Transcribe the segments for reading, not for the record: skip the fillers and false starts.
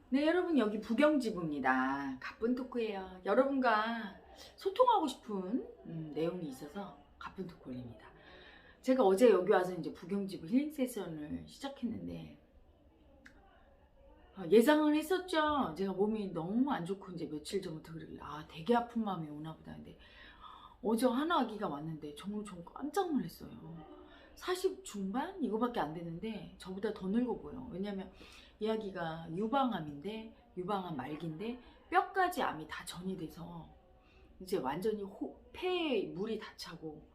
네, 여러분 여기 부경지부입니다. 가쁜 토크예요. 여러분과 소통하고 싶은 내용이 있어서 가쁜 토크 올립니다. 제가 어제 여기 와서 이제 부경지부 힐링 세션을 시작했는데 예상을 했었죠. 제가 몸이 너무 안 좋고 이제 며칠 전부터 그러길래 되게 아픈 마음이 오나 보다. 근데 어제 하나 아기가 왔는데 정말 좀 깜짝 놀랐어요. 40 중반 이거밖에 안 되는데 저보다 더 늙어 보여. 왜냐면 이 아기가 유방암인데 유방암 말기인데 뼈까지 암이 다 전이 돼서 이제 완전히 폐에 물이 다 차고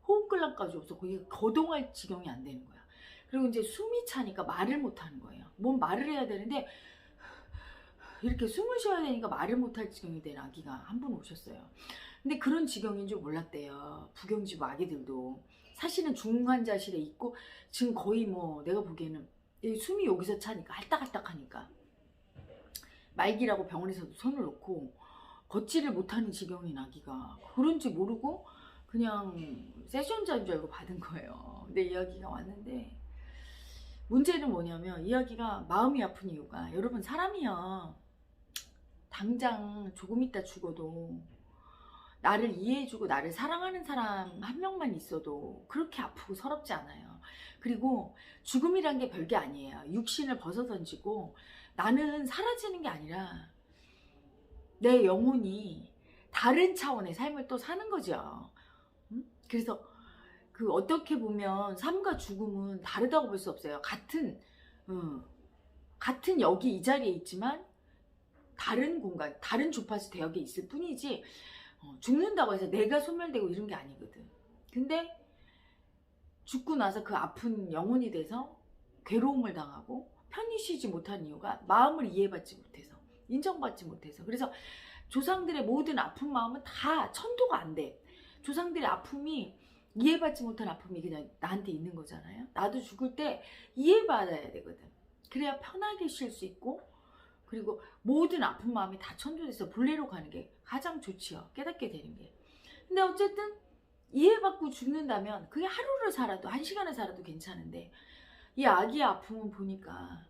호흡곤란까지 없어 거기 거동할 지경이 안 되는 거야. 그리고 이제 숨이 차니까 말을 못 하는 거예요. 뭔 말을 해야 되는데 이렇게 숨을 쉬어야 되니까 말을 못 할 지경이 된 아기가 한 분 오셨어요. 근데 그런 지경인 줄 몰랐대요. 부경지부 아기들도. 사실은 중환자실에 있고 지금 거의 뭐 내가 보기에는 숨이 여기서 차니까 할딱할딱 하니까 말기라고 병원에서도 손을 놓고 걷지를 못하는 지경인 아기가 그런지 모르고 그냥 세션자인 줄 알고 받은 거예요. 근데 이 아기가 왔는데 문제는 뭐냐면 이 아기가 마음이 아픈 이유가 여러분 사람이요 당장 조금 있다 죽어도 나를 이해해주고 나를 사랑하는 사람 한 명만 있어도 그렇게 아프고 서럽지 않아요. 그리고 죽음이란 게 별게 아니에요. 육신을 벗어던지고 나는 사라지는 게 아니라 내 영혼이 다른 차원의 삶을 또 사는 거죠. 그래서 그 어떻게 보면 삶과 죽음은 다르다고 볼 수 없어요. 같은 여기 이 자리에 있지만 다른 공간, 다른 주파수 대역에 있을 뿐이지 죽는다고 해서 내가 소멸되고 이런 게 아니거든. 근데 죽고 나서 그 아픈 영혼이 돼서 괴로움을 당하고 편히 쉬지 못한 이유가 마음을 이해받지 못해서 인정받지 못해서. 그래서 조상들의 모든 아픈 마음은 다 천도가 안 돼. 조상들의 아픔이 이해받지 못한 아픔이 그냥 나한테 있는 거잖아요. 나도 죽을 때 이해받아야 되거든. 그래야 편하게 쉴 수 있고 그리고 모든 아픈 마음이 다 천도돼서 본래로 가는 게 가장 좋지요. 깨닫게 되는 게. 근데 어쨌든 이해받고 죽는다면 그게 하루를 살아도 한 시간을 살아도 괜찮은데 이 아기의 아픔은 보니까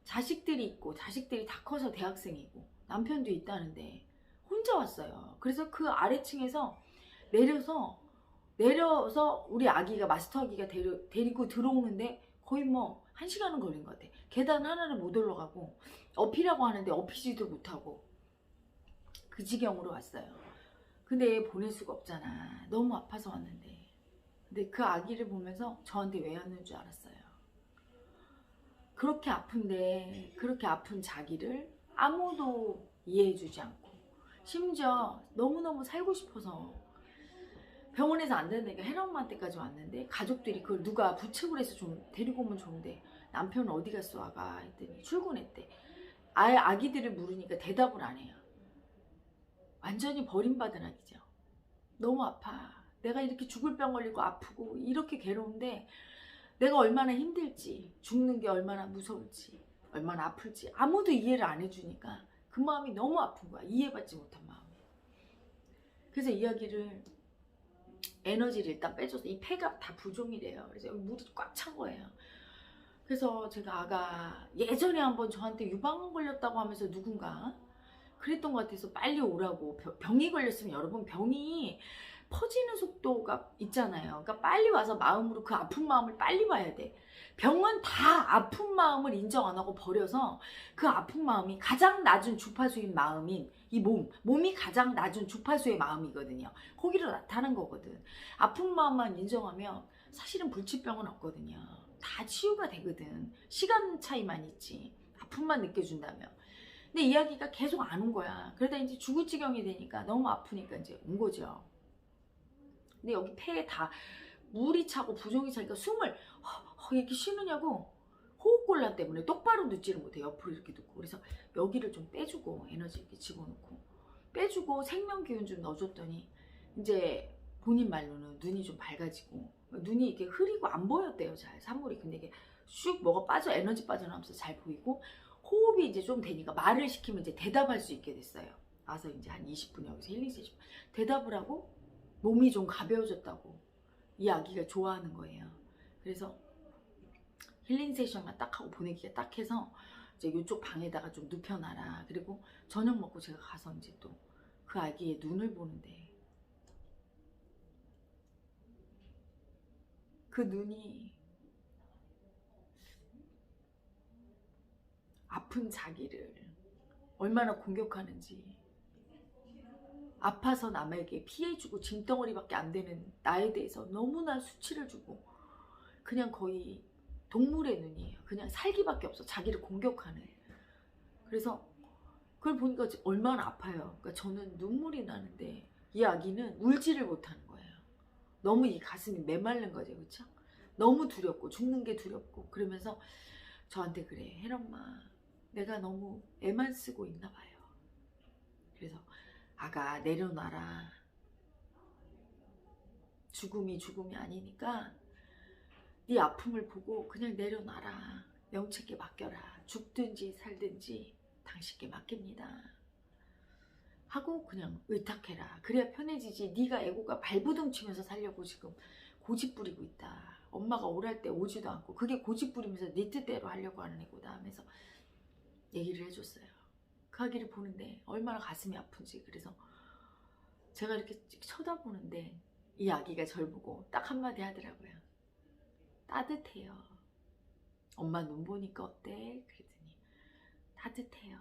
자식들이 있고 자식들이 다 커서 대학생이고 남편도 있다는데 혼자 왔어요. 그래서 그 아래층에서 내려서 우리 아기가 마스터 아기가 데리고 들어오는데 거의 뭐 한 시간은 걸린 것 같아. 계단 하나를 못 올라가고 업히라고 하는데 업히지도 못하고 그 지경으로 왔어요. 근데 보낼 수가 없잖아. 너무 아파서 왔는데. 근데 그 아기를 보면서 저한테 왜 왔는 줄 알았어요. 그렇게 아픈데 그렇게 아픈 자기를 아무도 이해해주지 않고 심지어 너무너무 살고 싶어서 병원에서 안 된다니까 해남한테까지 왔는데 가족들이 그걸 누가 부축을 해서 좀 데리고 오면 좋은데 남편은 어디 갔어 아가 했더니 출근했대. 아예 아기들을 물으니까 대답을 안 해요. 완전히 버림받은 아기죠. 너무 아파. 내가 이렇게 죽을 병 걸리고 아프고 이렇게 괴로운데 내가 얼마나 힘들지, 죽는 게 얼마나 무서울지, 얼마나 아플지 아무도 이해를 안 해주니까 그 마음이 너무 아픈 거야. 이해받지 못한 마음이. 그래서 이야기를 에너지를 일단 빼줘서 이 폐가 다 부종이래요. 그래서 여기 물이 꽉 찬 거예요. 그래서 제가 아가 예전에 한번 저한테 유방암 걸렸다고 하면서 누군가 그랬던 것 같아서 빨리 오라고. 병이 걸렸으면 여러분 병이 퍼지는 속도가 있잖아요. 그러니까 빨리 와서 마음으로 그 아픈 마음을 빨리 봐야 돼. 병은 다 아픈 마음을 인정 안 하고 버려서 그 아픈 마음이 가장 낮은 주파수인 마음인 이 몸이 가장 낮은 주파수의 마음이거든요. 거기로 나타난 거거든. 아픈 마음만 인정하면 사실은 불치병은 없거든요. 다 치유가 되거든. 시간 차이만 있지. 아픔만 느껴준다면. 근데 이야기가 계속 안 온 거야. 그러다 이제 죽을 지경이 되니까 너무 아프니까 이제 온 거죠. 근데 여기 폐에 다 물이 차고 부종이 차니까 숨을 이렇게 쉬느냐고 호흡곤란 때문에 똑바로 눕지를 못해. 옆으로 이렇게 눕고. 그래서 여기를 좀 빼주고 에너지 이렇게 집어넣고 빼주고 생명 기운 좀 넣어줬더니 이제 본인 말로는 눈이 좀 밝아지고 눈이 이렇게 흐리고 안 보였대요. 잘 산물이. 근데 이게 쑥 뭐가 빠져 에너지 빠져나오면서 잘 보이고 호흡이 이제 좀 되니까 말을 시키면 이제 대답할 수 있게 됐어요. 와서 이제 한 20분 여기서 힐링 세션 대답을 하고 몸이 좀 가벼워졌다고 이 아기가 좋아하는 거예요. 그래서 힐링 세션만 딱 하고 보내기가 딱 해서 이제 이쪽 방에다가 좀 눕혀놔라. 그리고 저녁 먹고 제가 가서 이제 또 그 아기의 눈을 보는데 그 눈이 아픈 자기를 얼마나 공격하는지, 아파서 남에게 피해주고 짐덩어리밖에 안 되는 나에 대해서 너무나 수치를 주고 그냥 거의 동물의 눈이에요. 그냥 살기밖에 없어. 자기를 공격하는. 그래서 그걸 보니까 얼마나 아파요. 그러니까 저는 눈물이 나는데 이 아기는 울지를 못하는 거예요. 너무 이 가슴이 메말른 거죠. 그렇죠? 너무 두렵고 죽는 게 두렵고 그러면서 저한테 그래. 혜엄마 내가 너무 애만 쓰고 있나 봐요. 그래서 아가 내려놔라. 죽음이 아니니까 네 아픔을 보고 그냥 내려놔라. 명책에 맡겨라. 죽든지 살든지 당신께 맡깁니다. 하고 그냥 의탁해라. 그래야 편해지지. 네가 애고가 발부둥 치면서 살려고 지금 고집 부리고 있다. 엄마가 오랄 때 오지도 않고 그게 고집 부리면서 네 뜻대로 하려고 하는 애고다 하면서 얘기를 해줬어요. 그 아기를 보는데 얼마나 가슴이 아픈지. 그래서 제가 이렇게 쳐다보는데 이 아기가 절 보고 딱 한마디 하더라고요. 따뜻해요. 엄마 눈 보니까 어때? 그랬더니 따뜻해요.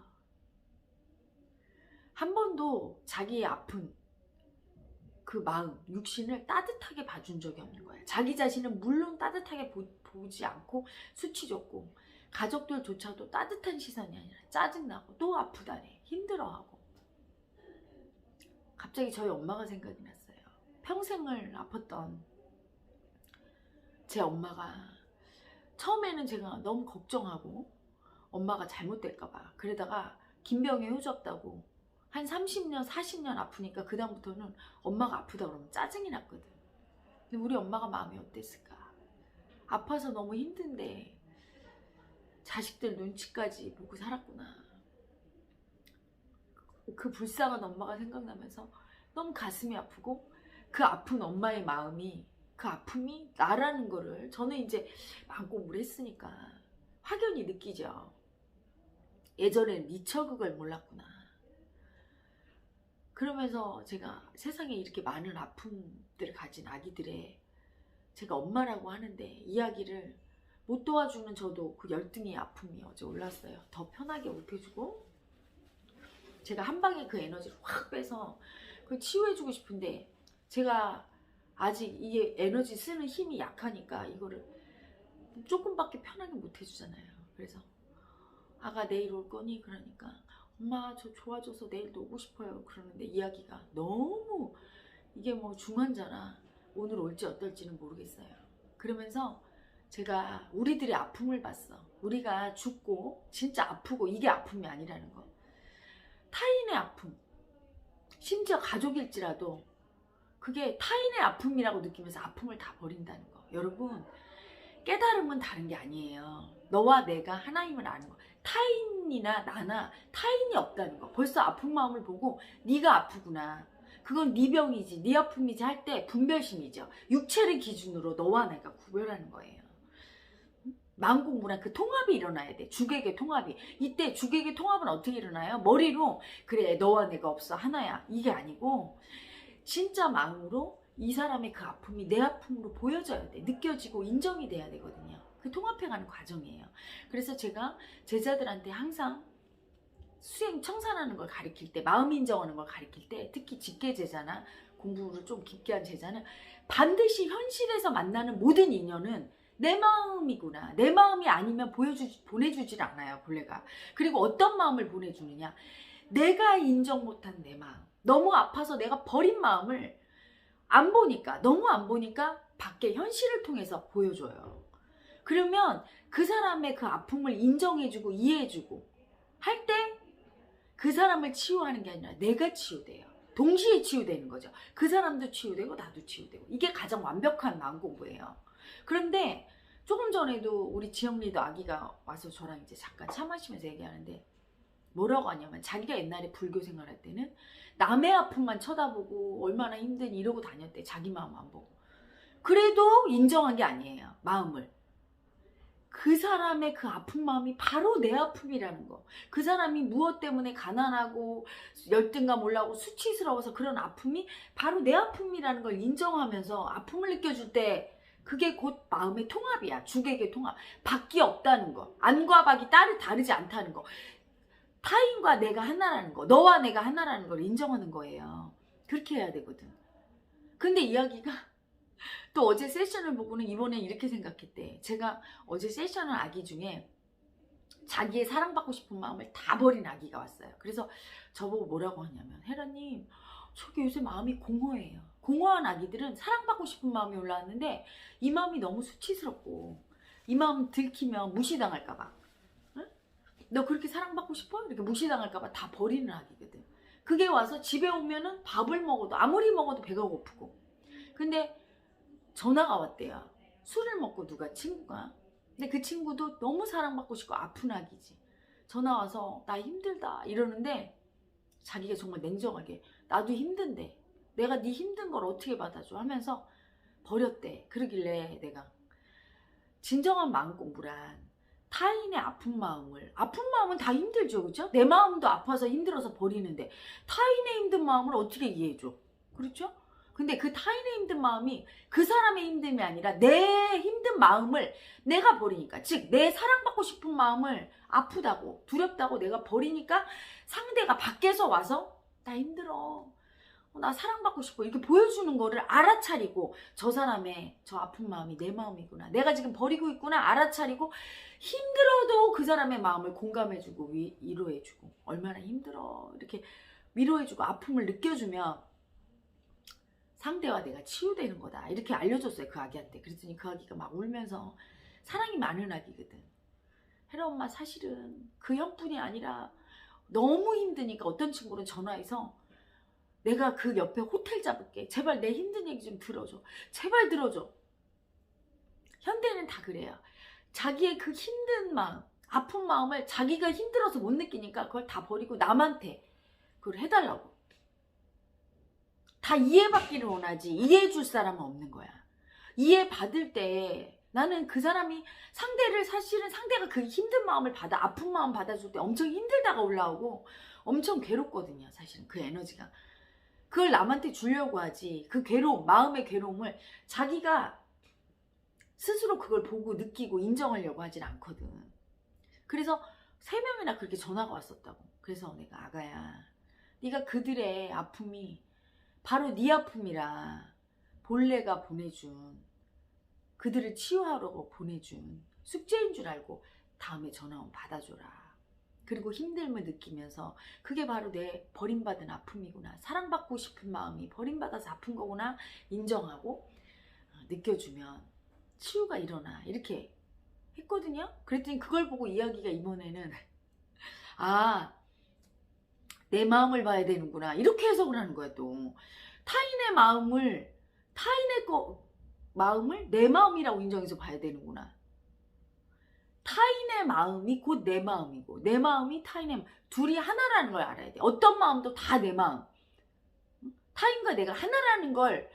한 번도 자기의 아픈 그 마음, 육신을 따뜻하게 봐준 적이 없는 거예요. 자기 자신은 물론 따뜻하게 보지 않고 수치 줬고 가족들조차도 따뜻한 시선이 아니라 짜증나고 또 아프다네, 힘들어하고. 갑자기 저희 엄마가 생각이 났어요. 평생을 아팠던 제 엄마가 처음에는 제가 너무 걱정하고 엄마가 잘못될까봐 그러다가 긴병에 효졌다고 한 30년 40년 아프니까 그 다음부터는 엄마가 아프다 그러면 짜증이 났거든. 근데 우리 엄마가 마음이 어땠을까? 아파서 너무 힘든데 자식들 눈치까지 보고 살았구나. 그 불쌍한 엄마가 생각나면서 너무 가슴이 아프고 그 아픈 엄마의 마음이, 그 아픔이 나라는 거를 저는 이제 마음공부를 했으니까 확연히 느끼죠. 예전엔 미처 그걸 몰랐구나. 그러면서 제가 세상에 이렇게 많은 아픔들을 가진 아기들의 제가 엄마라고 하는데 이야기를 못 도와주는 저도 그 열등의 아픔이 어제 올랐어요. 더 편하게 울펴주고 제가 한 방에 그 에너지를 확 빼서 그걸 치유해주고 싶은데 제가 아직 이 에너지 쓰는 힘이 약하니까 이거를 조금밖에 편하게 못 해주잖아요. 그래서 아가 내일 올 거니? 그러니까 엄마 저 좋아져서 내일도 오고 싶어요. 그러는데 이야기가 너무 이게 뭐 중환자라 오늘 올지 어떨지는 모르겠어요. 그러면서 제가 우리들의 아픔을 봤어. 우리가 죽고 진짜 아프고 이게 아픔이 아니라는 거. 타인의 아픔, 심지어 가족일지라도 그게 타인의 아픔이라고 느끼면서 아픔을 다 버린다는 거. 여러분 깨달음은 다른 게 아니에요. 너와 내가 하나임을 아는 거. 타인이나 나나 타인이 없다는 거. 벌써 아픈 마음을 보고 네가 아프구나. 그건 네 병이지 네 아픔이지 할 때 분별심이죠. 육체를 기준으로 너와 내가 구별하는 거예요. 마음 공부랑 그 통합이 일어나야 돼. 주객의 통합이. 이때 주객의 통합은 어떻게 일어나요? 머리로 그래 너와 내가 없어 하나야. 이게 아니고 진짜 마음으로 이 사람의 그 아픔이 내 아픔으로 보여져야 돼. 느껴지고 인정이 돼야 되거든요. 그 통합해가는 과정이에요. 그래서 제가 제자들한테 항상 수행 청산하는 걸 가르칠 때, 마음 인정하는 걸 가르칠 때, 특히 직계 제자나 공부를 좀 깊게 한 제자는 반드시 현실에서 만나는 모든 인연은 내 마음이구나. 내 마음이 아니면 보내주질 않아요, 본래가. 그리고 어떤 마음을 보내주느냐. 내가 인정 못한 내 마음. 너무 아파서 내가 버린 마음을 안 보니까, 너무 안 보니까 밖에 현실을 통해서 보여줘요. 그러면 그 사람의 그 아픔을 인정해주고 이해해주고 할 때 그 사람을 치유하는 게 아니라 내가 치유돼요. 동시에 치유되는 거죠. 그 사람도 치유되고 나도 치유되고. 이게 가장 완벽한 마음 공부예요. 그런데 조금 전에도 우리 지영리도 아기가 와서 저랑 이제 잠깐 차 마시면서 얘기하는데 뭐라고 하냐면 자기가 옛날에 불교 생활할 때는 남의 아픔만 쳐다보고 얼마나 힘드니 이러고 다녔대. 자기 마음 안 보고. 그래도 인정한 게 아니에요. 마음을. 그 사람의 그 아픈 마음이 바로 내 아픔이라는 거. 그 사람이 무엇 때문에 가난하고 열등감 올라오고 수치스러워서 그런 아픔이 바로 내 아픔이라는 걸 인정하면서 아픔을 느껴줄 때 그게 곧 마음의 통합이야. 주객의 통합. 밖이 없다는 거. 안과 밖이 다르지 않다는 거. 타인과 내가 하나라는 거. 너와 내가 하나라는 걸 인정하는 거예요. 그렇게 해야 되거든. 근데 이야기가 또 어제 세션을 보고는 이번에 이렇게 생각했대. 제가 어제 세션을 아기 중에 자기의 사랑받고 싶은 마음을 다 버린 아기가 왔어요. 그래서 저보고 뭐라고 하냐면, 헤라님, 저게 요새 마음이 공허해요. 공허한 아기들은 사랑받고 싶은 마음이 올라왔는데 이 마음이 너무 수치스럽고 이 마음 들키면 무시당할까봐, 응? 너 그렇게 사랑받고 싶어? 이렇게 무시당할까봐 다 버리는 아기거든. 그게 와서 집에 오면은 밥을 먹어도 아무리 먹어도 배가 고프고. 근데 전화가 왔대요. 술을 먹고 누가 친구가. 근데 그 친구도 너무 사랑받고 싶고 아픈 아기지. 전화 와서 나 힘들다 이러는데 자기가 정말 냉정하게 나도 힘든데 내가 네 힘든 걸 어떻게 받아줘 하면서 버렸대. 그러길래 내가 진정한 마음 공부란 타인의 아픈 마음은 다 힘들죠. 그렇죠? 내 마음도 아파서 힘들어서 버리는데 타인의 힘든 마음을 어떻게 이해해줘? 그렇죠? 근데 그 타인의 힘든 마음이 그 사람의 힘듦이 아니라 내 힘든 마음을 내가 버리니까, 즉 내 사랑받고 싶은 마음을 아프다고 두렵다고 내가 버리니까 상대가 밖에서 와서 나 힘들어, 나 사랑받고 싶어 이렇게 보여주는 거를 알아차리고 저 사람의 저 아픈 마음이 내 마음이구나, 내가 지금 버리고 있구나 알아차리고 힘들어도 그 사람의 마음을 공감해주고 위로해주고 얼마나 힘들어 이렇게 위로해주고 아픔을 느껴주면 상대와 내가 치유되는 거다 이렇게 알려줬어요. 그 아기한테. 그랬더니 그 아기가 막 울면서, 사랑이 많은 아기거든. 혜라 엄마, 사실은 그 형뿐이 아니라 너무 힘드니까 어떤 친구는 전화해서 내가 그 옆에 호텔 잡을게, 제발 내 힘든 얘기 좀 들어줘, 제발 들어줘. 현대는 다 그래요. 자기의 그 힘든 마음, 아픈 마음을 자기가 힘들어서 못 느끼니까 그걸 다 버리고 남한테 그걸 해달라고. 다 이해받기를 원하지 이해해줄 사람은 없는 거야. 이해받을 때 나는 그 사람이 사실은 상대가 그 힘든 마음을 아픈 마음 받아줄 때 엄청 힘들다가 올라오고 엄청 괴롭거든요. 사실은 그 에너지가. 그걸 남한테 주려고 하지, 그 괴로움, 마음의 괴로움을 자기가 스스로 그걸 보고 느끼고 인정하려고 하진 않거든. 그래서 3명이나 그렇게 전화가 왔었다고. 그래서 내가, 아가야, 네가 그들의 아픔이 바로 네 아픔이라 본래가 보내준, 그들을 치유하려고 보내준 숙제인 줄 알고 다음에 전화 오면 받아줘라. 그리고 힘듦을 느끼면서 그게 바로 내 버림받은 아픔이구나, 사랑받고 싶은 마음이 버림받아서 아픈 거구나 인정하고 느껴주면 치유가 일어나 이렇게 했거든요. 그랬더니 그걸 보고 이야기가 이번에는 내 마음을 봐야 되는구나 이렇게 해석을 하는 거야. 또 타인의 마음을 내 마음이라고 인정해서 봐야 되는구나. 타인의 마음이 곧 내 마음이고 내 마음이 타인의 마음, 둘이 하나라는 걸 알아야 돼. 어떤 마음도 다 내 마음, 타인과 내가 하나라는 걸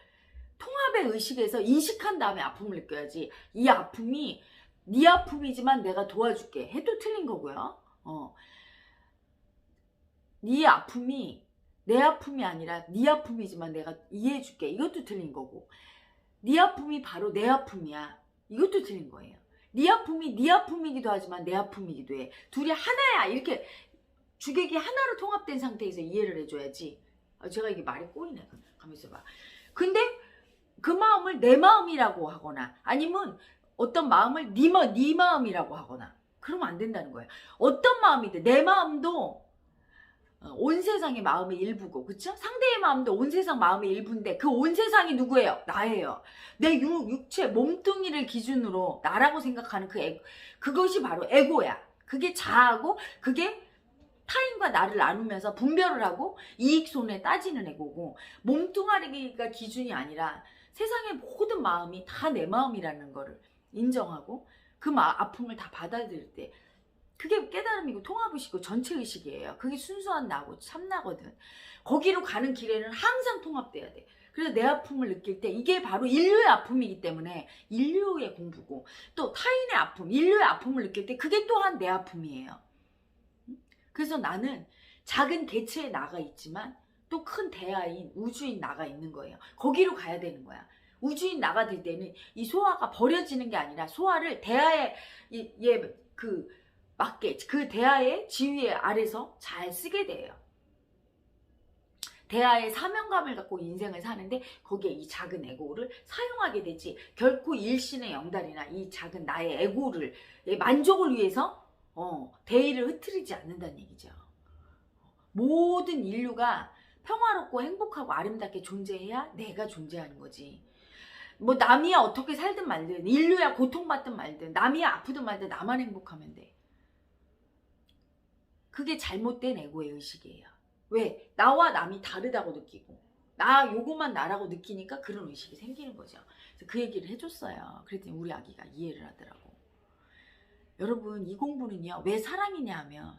통합의 의식에서 인식한 다음에 아픔을 느껴야지. 이 아픔이 네 아픔이지만 내가 도와줄게 해도 틀린 거고요. 네 아픔이 내 아픔이 아니라 네 아픔이지만 내가 이해해줄게 이것도 틀린 거고, 네 아픔이 바로 내 아픔이야 이것도 틀린 거예요. 네 아픔이 네 아픔이기도 하지만 내 아픔이기도 해. 둘이 하나야 이렇게 주객이 하나로 통합된 상태에서 이해를 해줘야지. 제가 이게 말이 꼬이네. 가만히 있어봐. 근데 그 마음을 내 마음이라고 하거나 아니면 어떤 마음을 네 마음이라고 하거나 그러면 안 된다는 거예요. 어떤 마음이든 내 마음도 온 세상의 마음의 일부고, 그쵸? 상대의 마음도 온 세상 마음의 일부인데 그 온 세상이 누구예요? 나예요. 내 육체 몸뚱이를 기준으로 나라고 생각하는 그것이 바로 에고야. 그게 자아고 그게 타인과 나를 나누면서 분별을 하고 이익손해 따지는 에고고, 몸뚱아리가 기준이 아니라 세상의 모든 마음이 다 내 마음이라는 거를 인정하고 그 아픔을 다 받아들일 때 그게 깨달음이고 통합의식이고 전체의식이에요. 그게 순수한 나고 참나거든. 거기로 가는 길에는 항상 통합돼야 돼. 그래서 내 아픔을 느낄 때 이게 바로 인류의 아픔이기 때문에 인류의 공부고, 또 타인의 아픔, 인류의 아픔을 느낄 때 그게 또한 내 아픔이에요. 그래서 나는 작은 개체에 나가 있지만 또 큰 대하인 우주인 나가 있는 거예요. 거기로 가야 되는 거야. 우주인 나가 될 때는 이 소아가 버려지는 게 아니라 소아를 대하에 그 맞게 그 대하의 지휘 아래서 잘 쓰게 돼요. 대하의 사명감을 갖고 인생을 사는데 거기에 이 작은 에고를 사용하게 되지, 결코 일신의 영달이나 이 작은 나의 에고를 만족을 위해서 대의를 흐트리지 않는다는 얘기죠. 모든 인류가 평화롭고 행복하고 아름답게 존재해야 내가 존재하는 거지. 뭐 남이야 어떻게 살든 말든, 인류야 고통받든 말든, 남이야 아프든 말든 나만 행복하면 돼. 그게 잘못된 에고의 의식이에요. 왜? 나와 남이 다르다고 느끼고 나 요것만 나라고 느끼니까 그런 의식이 생기는 거죠. 그래서 그 얘기를 해줬어요. 그랬더니 우리 아기가 이해를 하더라고. 여러분, 이 공부는요 왜 사랑이냐 하면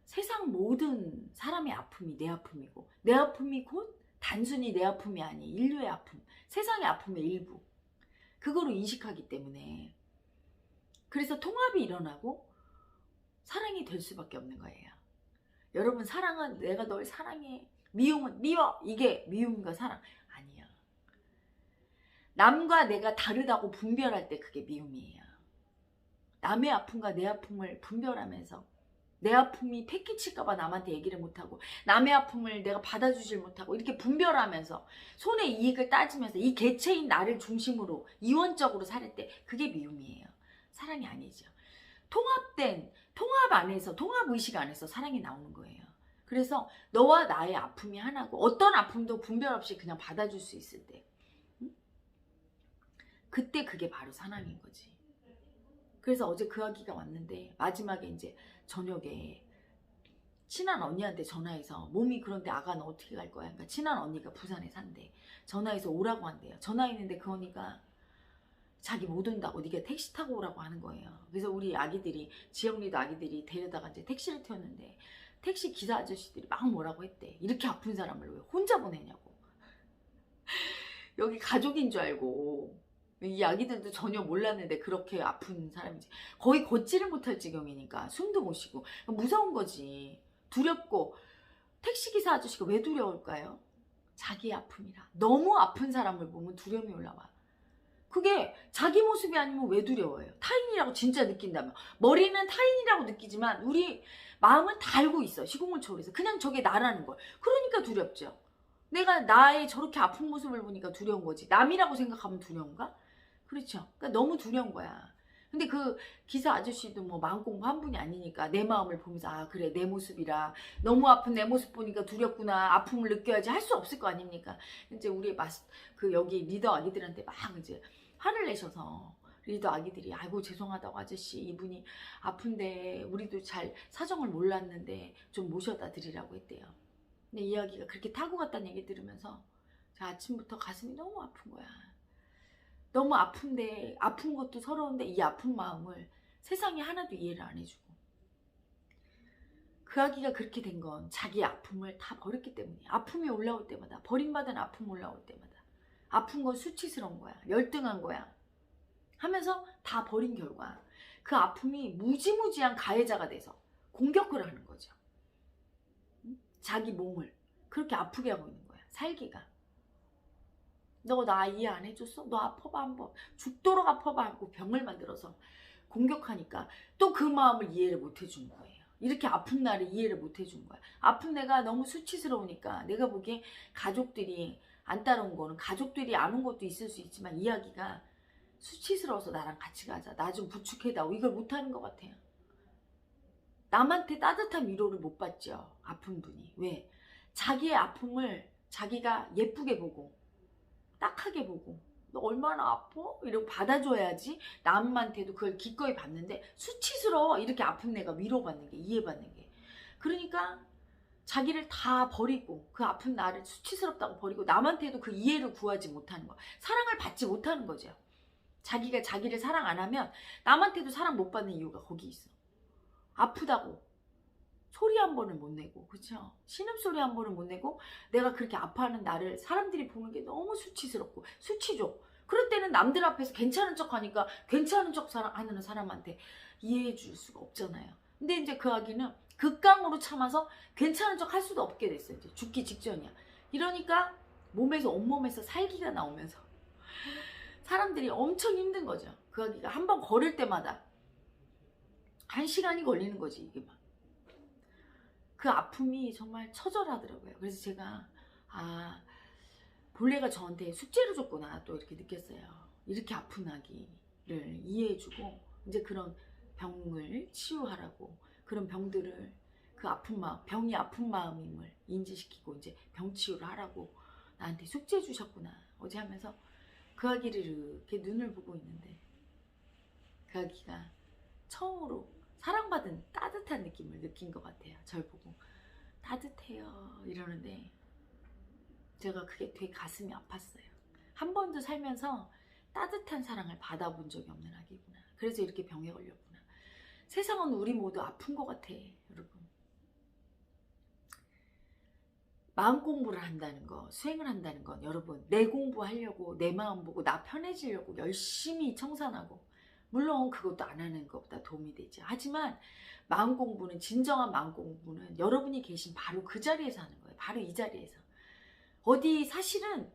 세상 모든 사람의 아픔이 내 아픔이고, 내 아픔이 곧 단순히 내 아픔이 아닌 인류의 아픔, 세상의 아픔의 일부, 그거로 인식하기 때문에, 그래서 통합이 일어나고 사랑이 될 수밖에 없는 거예요. 여러분, 사랑은 내가 널 사랑해, 미움은 미워, 이게 미움과 사랑 아니야. 남과 내가 다르다고 분별할 때 그게 미움이에요. 남의 아픔과 내 아픔을 분별하면서 내 아픔이 패기칠까봐 남한테 얘기를 못하고, 남의 아픔을 내가 받아주질 못하고, 이렇게 분별하면서 손의 이익을 따지면서 이 개체인 나를 중심으로 이원적으로 살 때 그게 미움이에요. 사랑이 아니죠. 통합 안에서, 통합의식 안에서 사랑이 나오는 거예요. 그래서 너와 나의 아픔이 하나고 어떤 아픔도 분별 없이 그냥 받아줄 수 있을 때, 그때 그게 바로 사랑인 거지. 그래서 어제 그 아기가 왔는데 마지막에 이제 저녁에 친한 언니한테 전화해서, 몸이 그런데 아가 너 어떻게 갈 거야? 그러니까 친한 언니가 부산에 산대. 전화해서 오라고 한대요. 전화했는데 그 언니가 자기 못 온다고, 네가 택시 타고 오라고 하는 거예요. 그래서 우리 아기들이, 지영이도 아기들이 데려다가 이제 택시를 태웠는데 택시 기사 아저씨들이 막 뭐라고 했대. 이렇게 아픈 사람을 왜 혼자 보내냐고. 여기 가족인 줄 알고. 이 아기들도 전혀 몰랐는데 그렇게 아픈 사람이지. 거의 걷지를 못할 지경이니까 숨도 못 쉬고 무서운 거지. 두렵고. 택시기사 아저씨가 왜 두려울까요? 자기의 아픔이라. 너무 아픈 사람을 보면 두려움이 올라와. 그게 자기 모습이 아니면 왜 두려워요? 타인이라고 진짜 느낀다면. 머리는 타인이라고 느끼지만 우리 마음은 다 알고 있어. 시공을 초월해서. 그냥 저게 나라는 걸. 그러니까 두렵죠. 내가 나의 저렇게 아픈 모습을 보니까 두려운 거지. 남이라고 생각하면 두려운가? 그렇죠. 그러니까 너무 두려운 거야. 근데 그 기사 아저씨도 뭐 마음 공부 한 분이 아니니까 내 마음을 보면서, 아 그래 내 모습이라, 너무 아픈 내 모습 보니까 두렵구나, 아픔을 느껴야지, 할 수 없을 거 아닙니까? 이제 우리 여기 리더 아기들한테 막 이제 화를 내셔서, 리더 아기들이 아이고 죄송하다고 아저씨, 이분이 아픈데 우리도 잘 사정을 몰랐는데 좀 모셔다 드리라고 했대요. 근데 이 아기가 그렇게 타고 갔다는 얘기 들으면서 아침부터 가슴이 너무 아픈 거야. 너무 아픈데, 아픈 것도 서러운데 이 아픈 마음을 세상이 하나도 이해를 안 해주고, 그 아기가 그렇게 된 건 자기의 아픔을 다 버렸기 때문이야. 아픔이 올라올 때마다, 버림받은 아픔 올라올 때마다 아픈 건 수치스러운 거야, 열등한 거야 하면서 다 버린 결과 그 아픔이 무지무지한 가해자가 돼서 공격을 하는 거죠. 자기 몸을 그렇게 아프게 하고 있는 거야, 살기가. 너 나 이해 안 해줬어? 너 아파봐 한번, 죽도록 아파봐 하고 병을 만들어서 공격하니까 또 그 마음을 이해를 못 해준 거예요. 이렇게 아픈 나를 이해를 못 해준 거야. 아픈 내가 너무 수치스러우니까. 내가 보기에 가족들이 안 따라온 거는, 가족들이 안 온 것도 있을 수 있지만 이야기가 수치스러워서 나랑 같이 가자, 나 좀 부축해다오, 이걸 못하는 것 같아요. 남한테 따뜻한 위로를 못 받죠, 아픈 분이. 왜? 자기의 아픔을 자기가 예쁘게 보고 딱하게 보고, 너 얼마나 아파? 이러고 받아줘야지 남한테도 그걸 기꺼이 받는데, 수치스러워 이렇게 아픈 내가 위로받는 게, 이해받는 게. 그러니까 자기를 다 버리고, 그 아픈 나를 수치스럽다고 버리고 남한테도 그 이해를 구하지 못하는 거, 사랑을 받지 못하는 거죠. 자기가 자기를 사랑 안 하면 남한테도 사랑 못 받는 이유가 거기 있어. 아프다고 소리 한 번을 못 내고, 그쵸? 신음소리 한 번을 못 내고 내가 그렇게 아파하는 나를 사람들이 보는 게 너무 수치스럽고 수치죠. 그럴 때는 남들 앞에서 괜찮은 척 하니까 괜찮은 척 하는 사람한테 이해해 줄 수가 없잖아요. 근데 이제 그 아기는 극강으로 참아서 괜찮은 척 할 수도 없게 됐어요. 이제 죽기 직전이야. 이러니까 몸에서, 온몸에서 살기가 나오면서 사람들이 엄청 힘든 거죠. 그 아기가 한 번 걸을 때마다 1시간이 걸리는 거지, 이게 막. 그 아픔이 정말 처절하더라고요. 그래서 제가 본래가 저한테 숙제를 줬구나 또 이렇게 느꼈어요. 이렇게 아픈 아기를 이해해주고 이제 그런 병을 치유하라고, 그런 병들을, 그 아픈 마음, 병이 아픈 마음임을 인지시키고 이제 병 치유를 하라고 나한테 숙제 주셨구나 어제 하면서 그 아기를 이렇게 눈을 보고 있는데, 그 아기가 처음으로 사랑받은 따뜻한 느낌을 느낀 것 같아요. 절 보고 따뜻해요 이러는데 제가 그게 되게 가슴이 아팠어요. 한 번도 살면서 따뜻한 사랑을 받아본 적이 없는 아기구나. 그래서 이렇게 병에 걸렸구나. 세상은 우리 모두 아픈 것 같아, 여러분. 마음 공부를 한다는 거, 수행을 한다는 건 여러분, 내 공부하려고, 내 마음 보고 나 편해지려고 열심히 청산하고, 물론 그것도 안 하는 것보다 도움이 되죠. 하지만 마음 공부는, 진정한 마음 공부는 여러분이 계신 바로 그 자리에서 하는 거예요. 바로 이 자리에서. 어디 사실은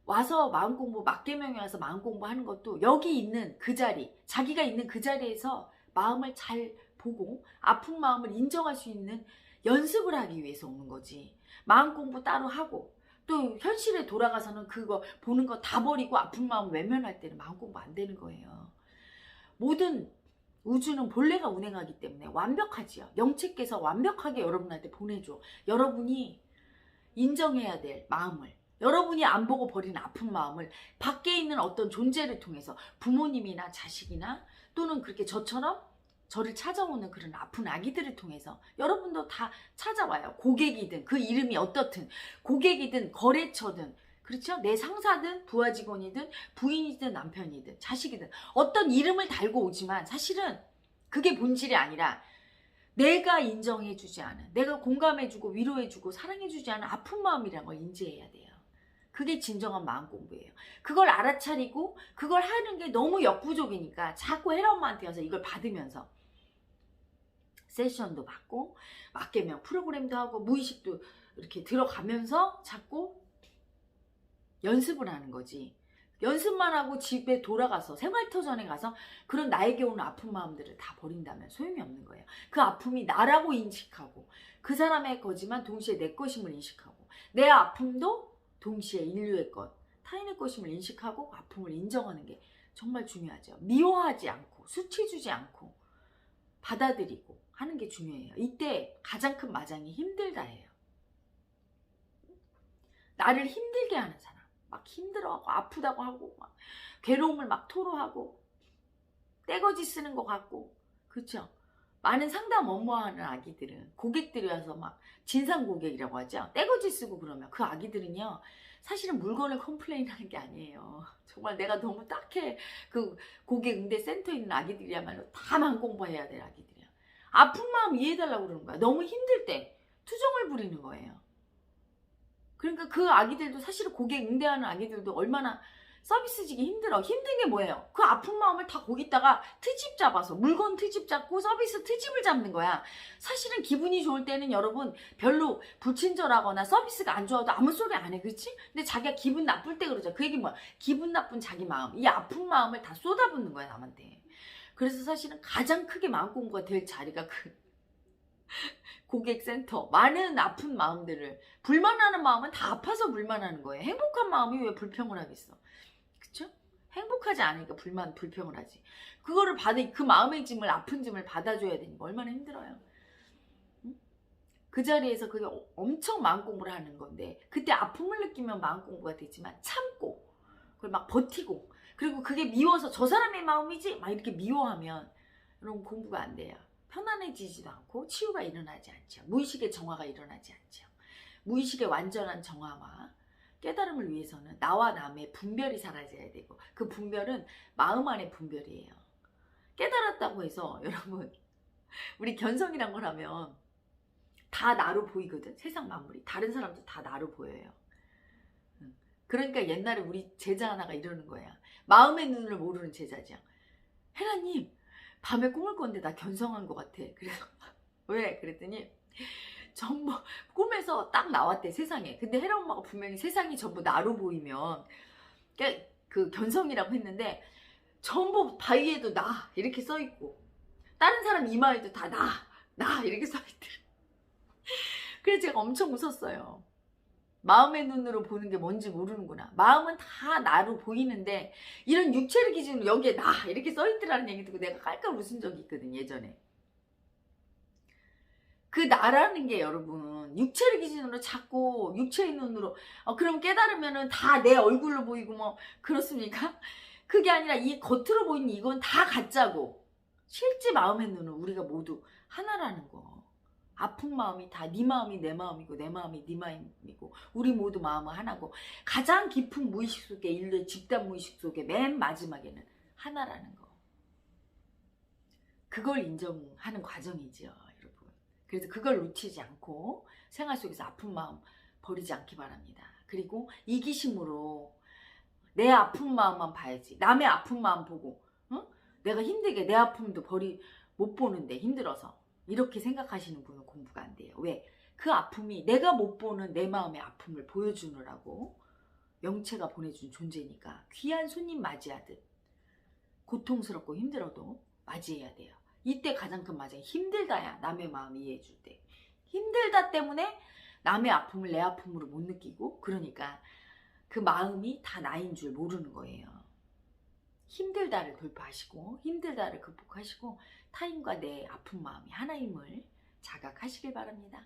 와서 마음 공부, 막계명에 와서 마음 공부하는 것도 여기 있는 그 자리, 자기가 있는 그 자리에서 마음을 잘 보고 아픈 마음을 인정할 수 있는 연습을 하기 위해서 오는 거지. 마음 공부 따로 하고 또 현실에 돌아가서는 그거 보는 거 다 버리고 아픈 마음 외면할 때는 마음 공부 안 되는 거예요. 모든 우주는 본래가 운행하기 때문에 완벽하지요. 영체께서 완벽하게 여러분한테 보내줘. 여러분이 인정해야 될 마음을, 여러분이 안 보고 버리는 아픈 마음을 밖에 있는 어떤 존재를 통해서, 부모님이나 자식이나 또는 그렇게 저처럼 저를 찾아오는 그런 아픈 아기들을 통해서 여러분도 다 찾아와요. 고객이든 그 이름이 어떻든, 고객이든 거래처든, 그렇죠? 내 상사든 부하 직원이든 부인이든 남편이든 자식이든 어떤 이름을 달고 오지만 사실은 그게 본질이 아니라 내가 인정해주지 않은, 내가 공감해주고 위로해주고 사랑해주지 않은 아픈 마음이라는 걸 인지해야 돼요. 그게 진정한 마음 공부예요. 그걸 알아차리고 그걸 하는 게 너무 역부족이니까 자꾸 혜라 엄마한테 와서 이걸 받으면서 세션도 받고 막계명 프로그램도 하고 무의식도 이렇게 들어가면서 자꾸 연습을 하는 거지. 연습만 하고 집에 돌아가서 생활터전에 가서 그런 나에게 오는 아픈 마음들을 다 버린다면 소용이 없는 거예요. 그 아픔이 나라고 인식하고 그 사람의 거지만 동시에 내 것임을 인식하고 내 아픔도 동시에 인류의 것, 타인의 것임을 인식하고 아픔을 인정하는 게 정말 중요하죠. 미워하지 않고 수치 주지 않고 받아들이고 하는 게 중요해요. 이때 가장 큰 마장이 힘들다예요. 나를 힘들게 하는 사람, 막 힘들어하고 아프다고 하고 막 괴로움을 막 토로하고 떼거지 쓰는 것 같고, 그렇죠? 많은 상담 업무하는 아기들은 고객들이 와서 막 진상 고객이라고 하죠. 떼거지 쓰고 그러면 그 아기들은요 사실은 물건을 컴플레인하는 게 아니에요. 정말 내가 너무 딱해. 그 고객 응대 센터에 있는 아기들이야말로 다 마음 공부해야 될 아기들이야. 아픈 마음 이해해달라고 그러는 거야. 너무 힘들 때 투정을 부리는 거예요. 그러니까 그 아기들도 사실은 고객 응대하는 아기들도 얼마나 서비스직이 힘들어. 힘든 게 뭐예요? 그 아픈 마음을 다 거기다가 트집 잡아서 물건 트집 잡고 서비스 트집을 잡는 거야. 사실은 기분이 좋을 때는 여러분 별로 불친절하거나 서비스가 안 좋아도 아무 소리 안 해. 그렇지? 근데 자기가 기분 나쁠 때 그러죠. 그 얘기 뭐야? 기분 나쁜 자기 마음, 이 아픈 마음을 다 쏟아붓는 거야 남한테. 그래서 사실은 가장 크게 마음 공부가 될 자리가 그 고객센터. 많은 아픈 마음들을, 불만하는 마음은 다 아파서 불만하는 거예요. 행복한 마음이 왜 불평을 하겠어? 그쵸? 행복하지 않으니까 불평을 하지. 그거를 그 마음의 짐을, 아픈 짐을 받아줘야 되니까 얼마나 힘들어요. 응? 그 자리에서 그게 엄청 마음 공부를 하는 건데, 그때 아픔을 느끼면 마음 공부가 되지만 참고 그걸 막 버티고, 그리고 그게 미워서 저 사람의 마음이지 막 이렇게 미워하면 여러분 공부가 안 돼요. 편안해지지도 않고 치유가 일어나지 않죠. 무의식의 정화가 일어나지 않죠. 무의식의 완전한 정화와 깨달음을 위해서는 나와 남의 분별이 사라져야 되고, 그 분별은 마음 안의 분별이에요. 깨달았다고 해서 여러분 우리 견성이란 걸 하면 다 나로 보이거든. 세상 만물이. 다른 사람도 다 나로 보여요. 그러니까 옛날에 우리 제자 하나가 이러는 거야. 마음의 눈을 모르는 제자죠. 헤라님, 밤에 꿈을 꿨는데 나 견성한 것 같아. 그래서 왜? 그랬더니 전부 꿈에서 딱 나왔대, 세상에. 근데 헤라 엄마가 분명히 세상이 전부 나로 보이면 그 견성이라고 했는데 전부 바위에도 나 이렇게 써있고 다른 사람 이마에도 다 나 이렇게 써있대. 그래서 제가 엄청 웃었어요. 마음의 눈으로 보는 게 뭔지 모르는구나. 마음은 다 나로 보이는데 이런 육체를 기준으로 여기에 나 이렇게 써있더라는 얘기 듣고 내가 깔깔 웃은 적이 있거든, 예전에. 그 나라는 게 여러분 육체를 기준으로 자꾸 육체의 눈으로 그럼 깨달으면은 다 내 얼굴로 보이고 뭐 그렇습니까? 그게 아니라 이 겉으로 보이는 이건 다 가짜고 실제 마음의 눈은 우리가 모두 하나라는 거. 아픈 마음이 다 네 마음이 내 마음이고 내 마음이 네 마음이고 우리 모두 마음은 하나고 가장 깊은 무의식 속에 인류의 집단 무의식 속에 맨 마지막에는 하나라는 거. 그걸 인정하는 과정이죠, 여러분. 그래서 그걸 놓치지 않고 생활 속에서 아픈 마음 버리지 않기 바랍니다. 그리고 이기심으로 내 아픈 마음만 봐야지. 남의 아픈 마음 보고 내가 힘들게 내 아픔도 못 보는데 힘들어서 이렇게 생각하시는 분은 공부가 안 돼요. 왜? 그 아픔이 내가 못 보는 내 마음의 아픔을 보여주느라고 영체가 보내준 존재니까 귀한 손님 맞이하듯 고통스럽고 힘들어도 맞이해야 돼요. 이때 가장 큰 맞이가 힘들다야. 남의 마음 이해해 줄 때. 힘들다 때문에 남의 아픔을 내 아픔으로 못 느끼고 그러니까 그 마음이 다 나인 줄 모르는 거예요. 힘들다를 돌파하시고 힘들다를 극복하시고 타인과 내 아픈 마음이 하나임을 자각하시길 바랍니다.